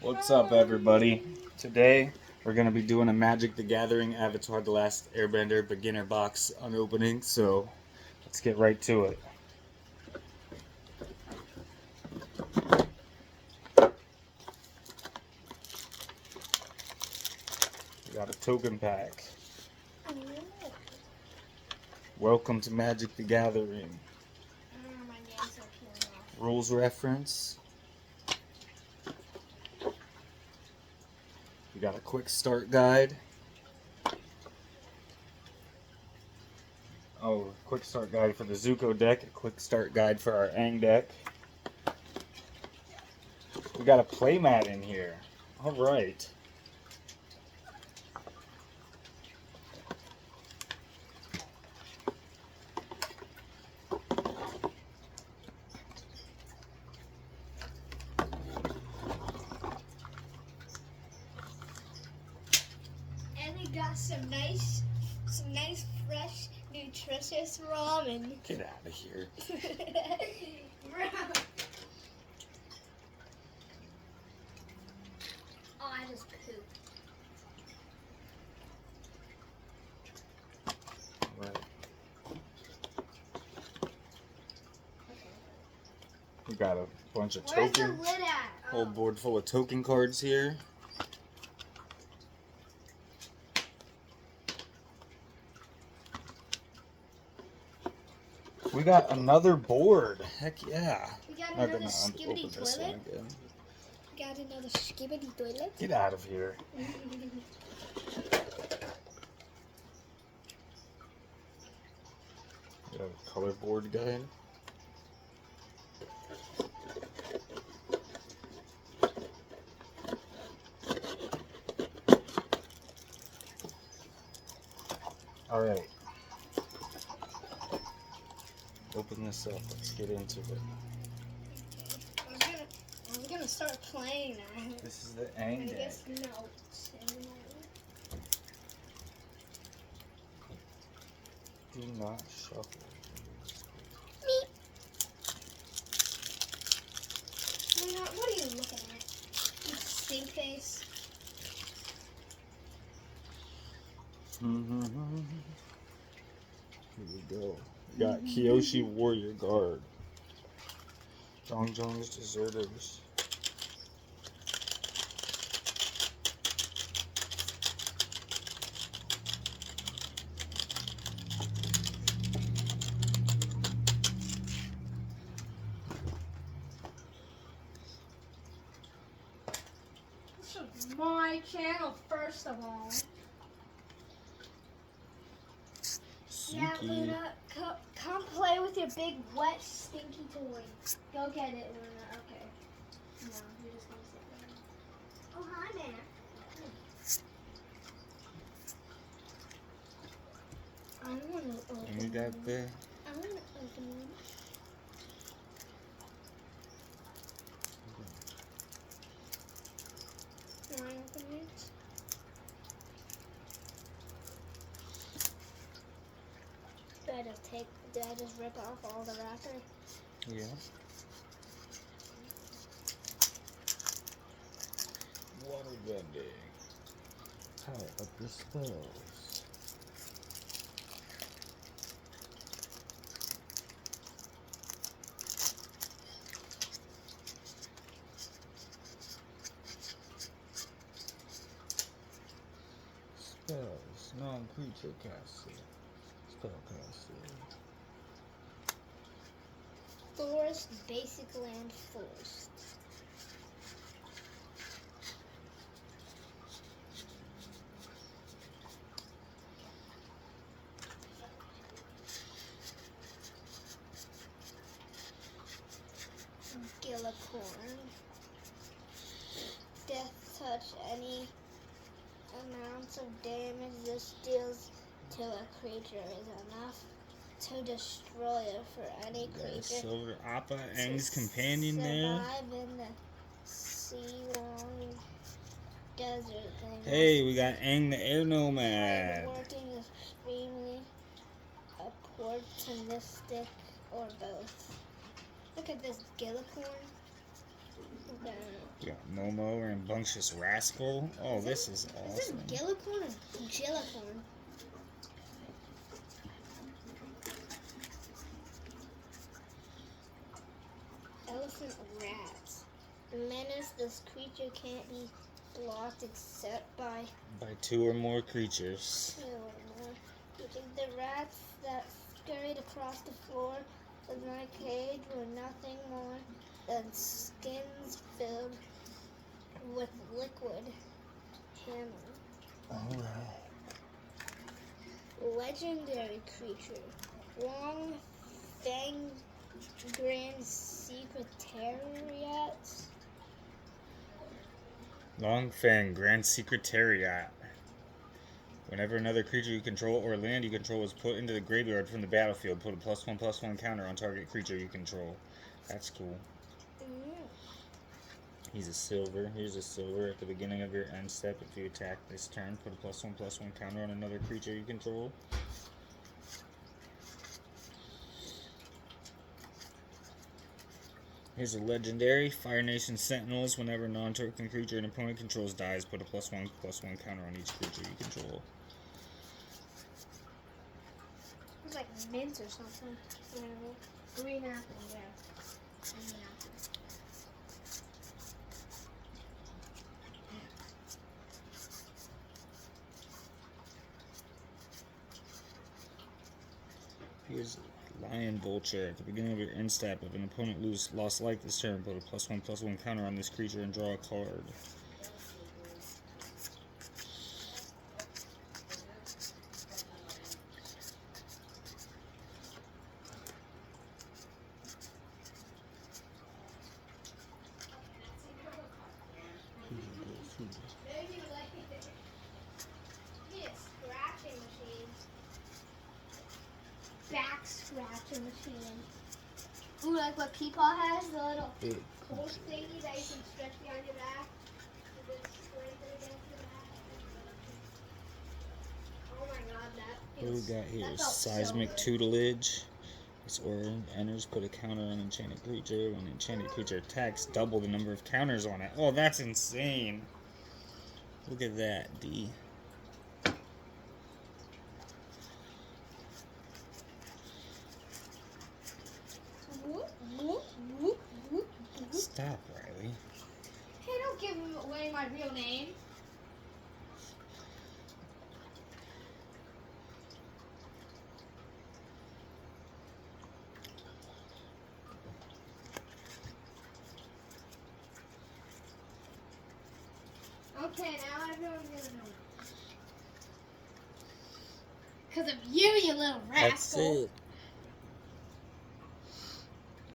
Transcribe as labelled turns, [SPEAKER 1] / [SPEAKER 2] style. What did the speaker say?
[SPEAKER 1] What's up, everybody? Today we're going to be doing a Magic the Gathering Avatar: The Last Airbender beginner box unopening, so let's get right to it. We got a token pack. Welcome to Magic the Gathering. Rules reference. We got a quick start guide. Quick start guide for the Zuko deck, a quick start guide for our Aang deck. We got a playmat in here. Alright.
[SPEAKER 2] And we got some nice fresh, nutritious ramen.
[SPEAKER 1] Get out of here.
[SPEAKER 2] Oh, I just pooped.
[SPEAKER 1] Right. We got a bunch of
[SPEAKER 2] Where's the
[SPEAKER 1] token.
[SPEAKER 2] lid at?
[SPEAKER 1] Whole board full of token cards here. We got another board. Heck yeah.
[SPEAKER 2] We got
[SPEAKER 1] Not
[SPEAKER 2] another
[SPEAKER 1] gonna
[SPEAKER 2] skibbity
[SPEAKER 1] open this one
[SPEAKER 2] toilet.
[SPEAKER 1] again.
[SPEAKER 2] We got another skibbity toilet.
[SPEAKER 1] Get out of here. We got a color board guide. Alright. Open this up. Let's get into it.
[SPEAKER 2] I was gonna start playing now.
[SPEAKER 1] This is the
[SPEAKER 2] I
[SPEAKER 1] Aang deck.
[SPEAKER 2] guess notes.
[SPEAKER 1] Do not shuffle.
[SPEAKER 2] What are you looking at? You stink face.
[SPEAKER 1] Here we go. We got Kyoshi Warrior Guard. Zhongzhong's Deserters.
[SPEAKER 2] This is my channel, first of all. Yeah,
[SPEAKER 1] Suki.
[SPEAKER 2] Luna, come play with your big, wet, stinky toy. Go get it, Luna. Okay. No, you're just gonna sit there. Oh, hi, man. I want to open
[SPEAKER 1] And we got the
[SPEAKER 2] I want to open one. Can I open it? Did I just rip off all the wrapper?
[SPEAKER 1] yeah. Water bending. Tie up the spells. Spells. Non-creature caster. Spellcaster.
[SPEAKER 2] Forest, basic land, forest. Gillicorn. Death touch. Any amounts of damage this deals to a creature is enough to destroy it for any
[SPEAKER 1] Got a
[SPEAKER 2] creature.
[SPEAKER 1] Silver Appa, Aang's companion there.
[SPEAKER 2] Survive in the sea-long desert thing.
[SPEAKER 1] Hey, we got Aang the Air Nomad.
[SPEAKER 2] Working extremely opportunistic or both. Look at this Gillicorn.
[SPEAKER 1] We got Momo, Rambunctious Rascal. Oh, this is
[SPEAKER 2] Is
[SPEAKER 1] awesome.
[SPEAKER 2] it Gillicorn or Gillicorn? Elephant Rats. Menace, this creature can't be blocked except by
[SPEAKER 1] By 2 or more creatures.
[SPEAKER 2] 2 or more. You think the rats that scurried across the floor of my cage were nothing more than skins filled with liquid hammer.
[SPEAKER 1] Alright.
[SPEAKER 2] Legendary creature. Long Fang Grand Secretariat.
[SPEAKER 1] Longfang, Grand Secretariat. Whenever another creature you control or land you control is put into the graveyard from the battlefield, put a +1/+1 counter on target creature you control. That's cool. He's a silver. Here's a silver. At the beginning of your end step, if you attack this turn, put a +1/+1 counter on another creature you control. Here's a legendary. Fire Nation Sentinels. Whenever a non-token creature an opponent controls dies, put a +1/+1 counter on each creature you control.
[SPEAKER 2] It's like mint or something. Green apple, yeah. Green apple.
[SPEAKER 1] Here's Lion Vulture. At the beginning of your end step, if an opponent lost life this turn, put a +1/+1 counter on this creature and draw a card.
[SPEAKER 2] Scratching machine. Back scratching machine. Ooh, like what Peepaw has, the little pulse thingy that you can stretch behind your back. And then scrape it against your back. Oh my god, that
[SPEAKER 1] What do
[SPEAKER 2] feels,
[SPEAKER 1] we got here?
[SPEAKER 2] that felt
[SPEAKER 1] Seismic
[SPEAKER 2] so good.
[SPEAKER 1] Tutelage. This aura enters, put a counter on an enchanted creature. When an enchanted creature attacks, double the number of counters on it. Oh, that's insane. Look at that, D.
[SPEAKER 2] Whoop, whoop, whoop, whoop, whoop.
[SPEAKER 1] Stop, Riley.
[SPEAKER 2] Hey, don't give away my real name. Okay, now everyone's gonna know. Because of you, you little
[SPEAKER 1] That's
[SPEAKER 2] rascal.
[SPEAKER 1] it.